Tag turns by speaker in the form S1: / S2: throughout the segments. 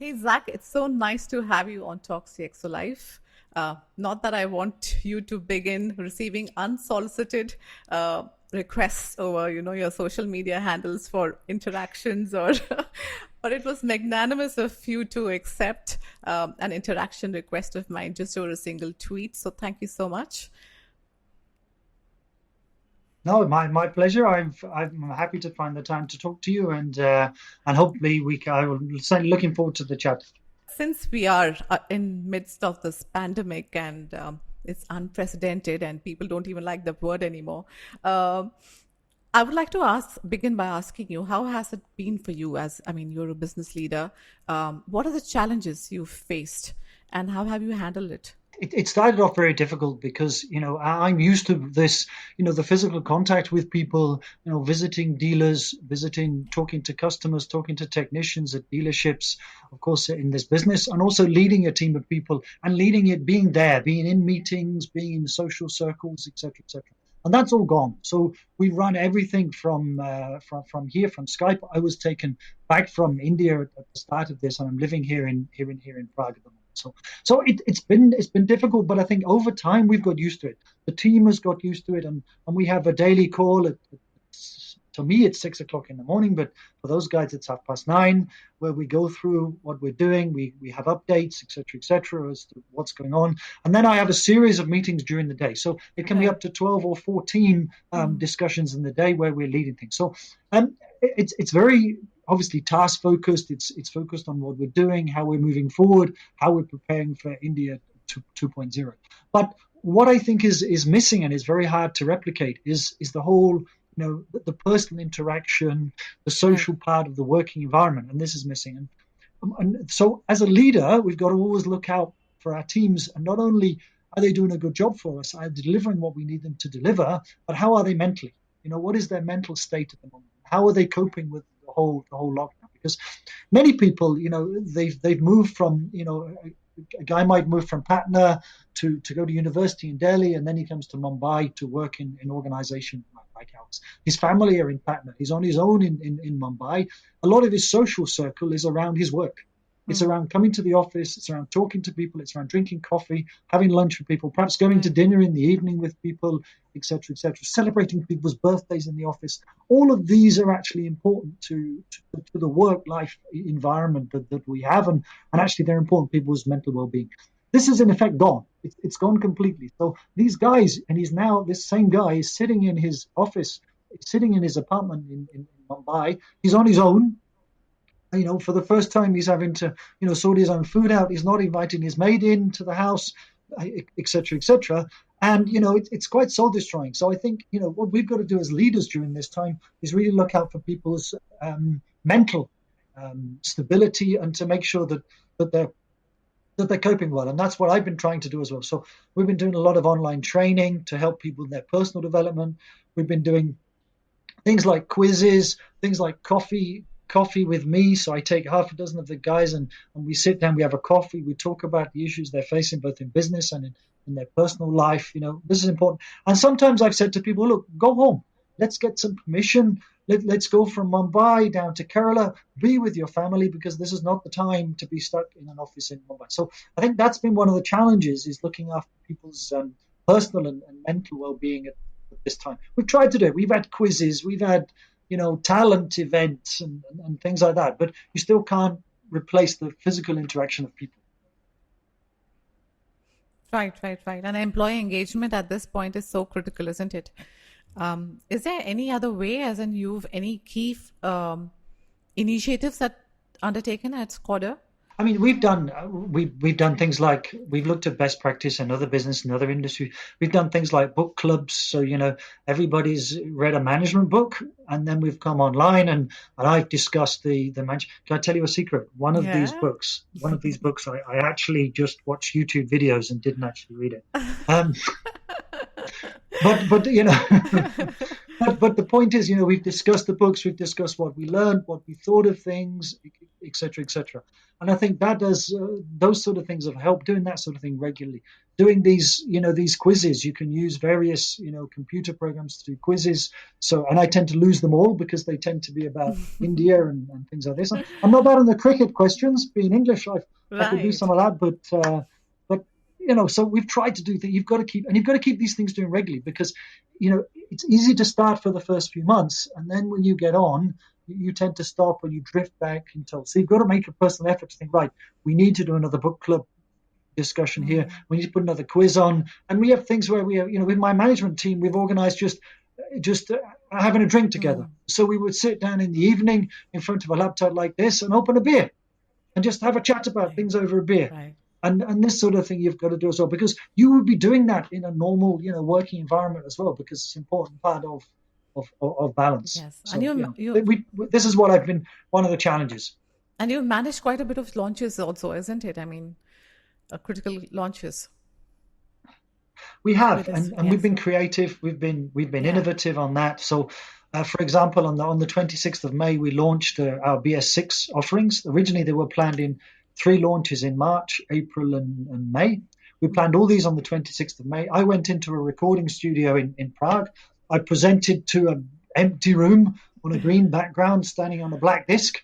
S1: Hey, Zach, it's so nice to have you on Talk CXO Live. Not that I want you to begin receiving unsolicited requests over, your social media handles for interactions or, but it was magnanimous of you to accept an interaction request of mine just over a single tweet. So thank you so much.
S2: No, my pleasure. I'm happy to find the time to talk to you, and hopefully I will certainly looking forward to the chat.
S1: Since we are in midst of this pandemic and it's unprecedented and people don't even like the word anymore, um, I would like to begin by asking you, how has it been for you as, I mean, you're a business leader. What are the challenges you've faced and how have you handled it?
S2: It started off very difficult because I'm used to this, the physical contact with people, visiting dealers, visiting, talking to customers, talking to technicians at dealerships, of course, in this business, and also leading a team of people and leading it, being there, being in meetings, being in social circles, etc., etc. And that's all gone. So we run everything from here, from Skype. I was taken back from India at the start of this, and I'm living here in Prague at the moment. So it's been difficult, but I think over time we've got used to it. The team has got used to it, and we have a daily call. To me, it's 6 o'clock in the morning, but for those guys, it's 9:30, where we go through what we're doing. We have updates, etc., as to what's going on, and then I have a series of meetings during the day. So it can be
S1: Right.
S2: up to 12 or 14
S1: Mm.
S2: discussions in the day where we're leading things. So it's very obviously task focused. It's focused on what we're doing, how we're moving forward, how we're preparing for India 2.0. But what I think is missing and is very hard to replicate is the whole the personal interaction, the
S1: Right.
S2: social part of the working environment, and this is missing. And so as a leader, we've got to always look out for our teams, and not only are they doing a good job for us, are they delivering what we need them to deliver, but how are they mentally? What is their mental state at the moment? How are they coping with the whole lockdown? Because many people, they've moved from, a guy might move from Patna to go to university in Delhi, and then he comes to Mumbai to work in an organization like ours. His family are in Patna. He's on his own in Mumbai. A lot of his social circle is around his work. It's
S1: Mm.
S2: around coming to the office. It's around talking to people. It's around drinking coffee, having lunch with people, perhaps going to
S1: Right.
S2: dinner in the evening with people, etc., etc., celebrating people's birthdays in the office. All of these are actually important to the work life environment that we have, and actually they're important to people's mental well-being. This is in effect gone. It's gone completely. So these guys, and he's now this same guy is sitting in his office, sitting in his apartment in Mumbai. He's on his own. For the first time, he's having to, sort his own food out. He's not inviting his maid into the house, etc., etc. And it's quite soul destroying. So I think what we've got to do as leaders during this time is really look out for people's mental stability, and to make sure that they're that they're coping well. And that's what I've been trying to do as well. So we've been doing a lot of online training to help people in their personal development. We've been doing things like quizzes, things like coffee with me. So I take half a dozen of the guys, and we sit down, we have a coffee, we talk about the issues they're facing both in business and in their personal life. This is important. And sometimes I've said to people, look, go home. Let's get some permission. Let's go from Mumbai down to Kerala, be with your family, because this is not the time to be stuck in an office in Mumbai. So I think that's been one of the challenges, is looking after people's personal and mental well-being at this time. We've tried to do it. We've had quizzes, we've had talent events and things like that, but you still can't replace the physical interaction of people.
S1: Right, right, right. And employee engagement at this point is so critical, isn't it? Is there any other way, as in you've any key initiatives that undertaken at Skoda?
S2: I mean, we've done things like we've looked at best practice in other business and other industry. We've done things like book clubs. So everybody's read a management book, and then we've come online, and I've discussed the manage. Can I tell you a secret?
S1: Yeah.
S2: One of these books, I actually just watched YouTube videos and didn't actually read it. Um, but but the point is, we've discussed the books, we've discussed what we learned, what we thought of things, etc., etc. And I think that does those sort of things have helped. Doing that sort of thing regularly, doing these these quizzes. You can use various computer programs to do quizzes. So, and I tend to lose them all because they tend to be about India and things like this. I'm not bad on the cricket questions. Being English, I could do
S1: Right.
S2: some of that, but so we've tried to do that. You've got to keep these things doing regularly because it's easy to start for the first few months, and then when you get on, you tend to stop or you drift back into. So you've got to make a personal effort to think, right, we need to do another book club discussion here. We need to put another quiz on, and we have things where we have, with my management team, we've organised just having a drink together. So we would sit down in the evening in front of a laptop like this and open a beer and just have a chat about
S1: Right.
S2: things over a beer.
S1: Right.
S2: And this sort of thing you've got to do as well, because you would be doing that in a normal, working environment as well, because it's an important part of balance.
S1: Yes. And
S2: So, this is what I've been one of the challenges.
S1: and you've managed quite a bit of launches also, isn't it? I mean, critical launches
S2: We have,
S1: with this.
S2: and we've
S1: Yes.
S2: been creative. We've been
S1: Yeah.
S2: innovative on that. So, for example, on the 26th of May, we launched our BS6 offerings. Originally, they were planned in 3 launches in March, April, and May. We planned all these on the 26th of May. I went into a recording studio in Prague. I presented to an empty room on a green background, standing on a black disc.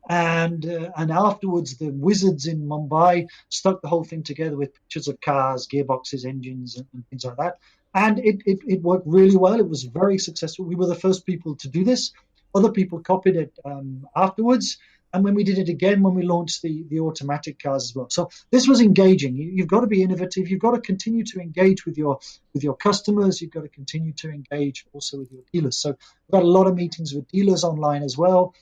S2: And afterwards, the wizards in Mumbai stuck the whole thing together with pictures of cars, gearboxes, engines, and things like that. And it worked really well. It was very successful. We were the first people to do this. Other people copied it afterwards. And when we did it again, when we launched the automatic cars as well. So this was engaging. You've got to be innovative. You've got to continue to engage with your customers. You've got to continue to engage also with your dealers. So we've got a lot of meetings with dealers online as well.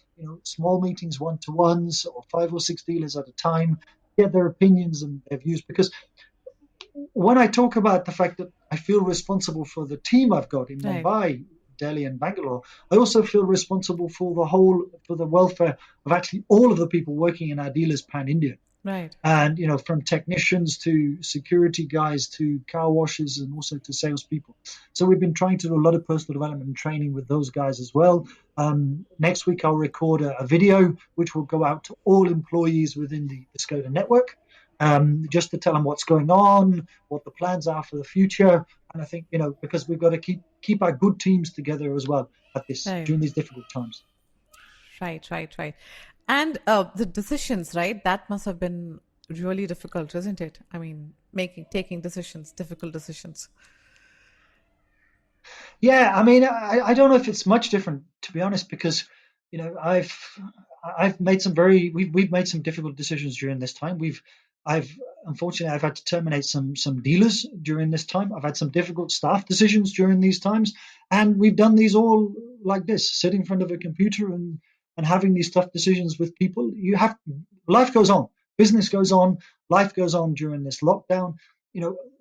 S2: Small meetings, one-to-ones, or 5 or 6 dealers at a time, get their opinions and their views. Because when I talk about the fact that I feel responsible for the team I've got in
S1: Right.
S2: Mumbai, Delhi, and Bangalore, I also feel responsible for the welfare of actually all of the people working in our dealers pan-India.
S1: Right.
S2: And from technicians to security guys to car washers and also to salespeople. So we've been trying to do a lot of personal development and training with those guys as well. Next week I'll record a video which will go out to all employees within the Skoda network, just to tell them what's going on, what the plans are for the future. And I think because we've got to keep our good teams together as well
S1: Right.
S2: during these difficult times.
S1: Right. Right. Right. And the decisions, right? That must have been really difficult, isn't it? I mean, taking decisions, difficult decisions.
S2: Yeah, I mean, I don't know if it's much different, to be honest, because I've made we've made some difficult decisions during this time. I've unfortunately I've had to terminate some dealers during this time. I've had some difficult staff decisions during these times, and we've done these all like this, sitting in front of a computer and having these tough decisions with people. Life goes on, business goes on, life goes on during this lockdown.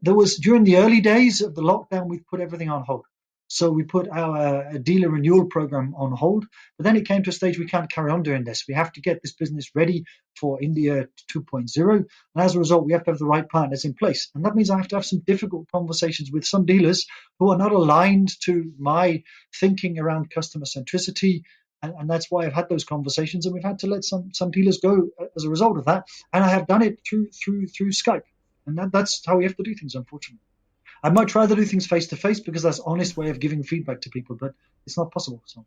S2: There was during the early days of the lockdown, we've put everything on hold. So we put our dealer renewal program on hold. But then it came to a stage we can't carry on doing this. We have to get this business ready for India 2.0. And as a result, we have to have the right partners in place. And that means I have to have some difficult conversations with some dealers who are not aligned to my thinking around customer centricity. And that's why I've had those conversations. And we've had to let some dealers go as a result of that. And I have done it through Skype. And that's how we have to do things, unfortunately. I'd much rather do things face to face because that's an honest way of giving feedback to people, but it's not possible. So,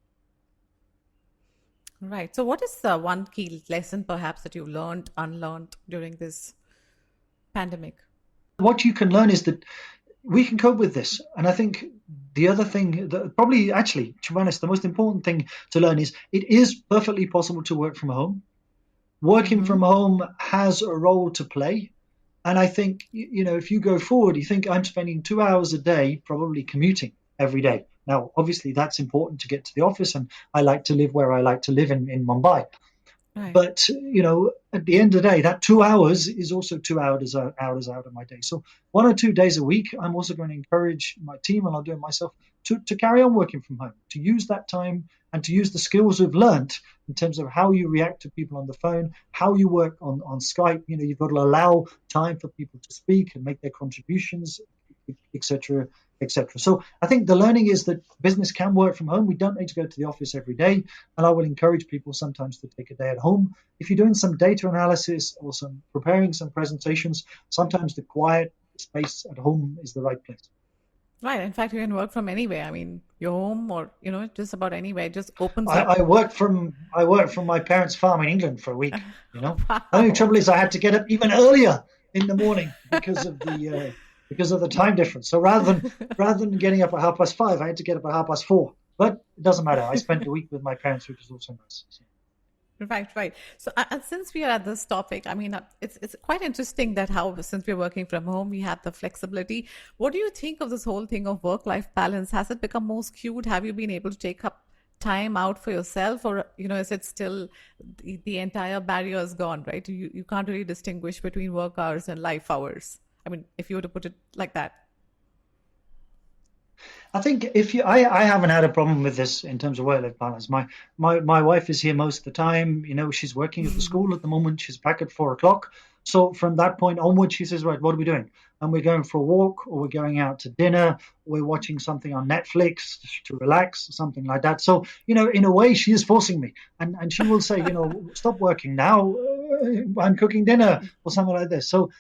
S1: Right. So, what is the one key lesson perhaps that you learned, unlearned during this pandemic?
S2: what you can learn is that we can cope with this. And I think the other thing that probably actually, to be honest, the most important thing to learn is it is perfectly possible to work from home. Working from home has a role to play. And I think, if you go forward, you think I'm spending 2 hours a day probably commuting every day. Now, obviously, that's important to get to the office. And I like to live where I like to live in Mumbai.
S1: Right.
S2: But, at the end of the day, that 2 hours is also 2 hours out of my day. So 1 or 2 days a week, I'm also going to encourage my team, and I'll do it myself, to carry on working from home, to use that time and to use the skills we've learnt in terms of how you react to people on the phone, how you work on Skype. You've got to allow time for people to speak and make their contributions, etc., etc. So I think the learning is that business can work from home. We don't need to go to the office every day, and I will encourage people sometimes to take a day at home. If you're doing some data analysis or some preparing some presentations, sometimes the quiet space at home is the right place.
S1: Right. In fact, you can work from anywhere. I mean, your home or, just about anywhere. It just opens
S2: I,
S1: up.
S2: I worked from my parents' farm in England for a week. The only
S1: Wow.
S2: trouble is I had to get up even earlier in the morning because of the time difference. So rather than getting up at 5:30, I had to get up at 4:30. But it doesn't matter. I spent a week with my parents, which was also nice. So.
S1: Right, right. So, and since we are at this topic, I mean, it's quite interesting that how since we're working from home, we have the flexibility. What do you think of this whole thing of work-life balance? Has it become more skewed? Have you been able to take up time out for yourself, or is it still the entire barrier is gone, right? You can't really distinguish between work hours and life hours. I mean, if you were to put it like that.
S2: I think I haven't had a problem with this in terms of work-life balance. My wife is here most of the time. She's working at the school at the moment. She's back at 4:00. So from that point onward, she says, right, what are we doing? And we're going for a walk, or we're going out to dinner, or we're watching something on Netflix to relax, something like that. So, in a way, she is forcing me. And she will say, stop working now. I'm cooking dinner or something like this. So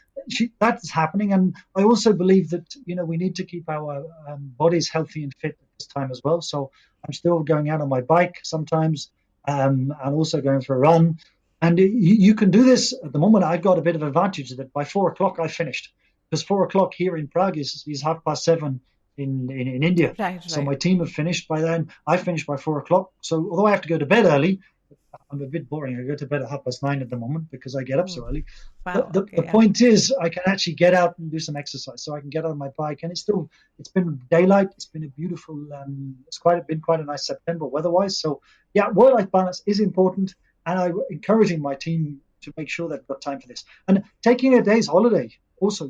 S2: that's happening. And I also believe that, we need to keep our bodies healthy and fit at this time as well. So I'm still going out on my bike sometimes, and also going for a run. And you can do this at the moment. I've got a bit of advantage that by 4:00 I finished, because 4:00 here in Prague is 7:30 in India.
S1: Right,
S2: So
S1: right.
S2: my team have finished by then. I finished by 4:00. So although I have to go to bed early, I'm a bit boring. I go to bed at 9:30 at the moment because I get up
S1: Oh,
S2: so early.
S1: wow.
S2: The
S1: Okay, yeah.
S2: point is, I can actually get out and do some exercise. So I can get on my bike, and it's been daylight. It's been a beautiful. Been quite a nice September weather-wise. So yeah, work-life balance is important, and I'm encouraging my team to make sure they've got time for this. And taking a day's holiday also.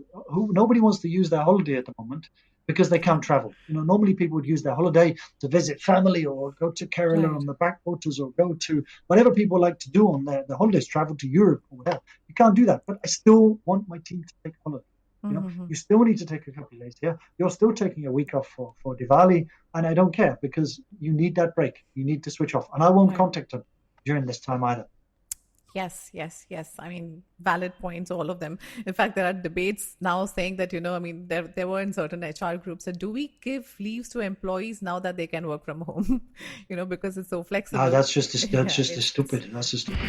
S2: Nobody wants to use their holiday at the moment because they can't travel. Normally people would use their holiday to visit family or go to Kerala
S1: Right.
S2: on the backwaters or go to whatever people like to do on their holidays, travel to Europe or whatever. You can't do that. But I still want my team to take holiday.
S1: Mm-hmm.
S2: You still need to take a couple of days here. You're still taking a week off for Diwali, and I don't care because you need that break. You need to switch off. And I won't
S1: Right.
S2: contact them during this time either.
S1: Yes, yes, yes. I mean, valid points, all of them. In fact, there are debates now saying that, I mean, there were in certain HR groups that do we give leaves to employees now that they can work from home, because it's so
S2: Ah,
S1: flexible.
S2: that's just
S1: Yeah,
S2: stupid. That's just stupid.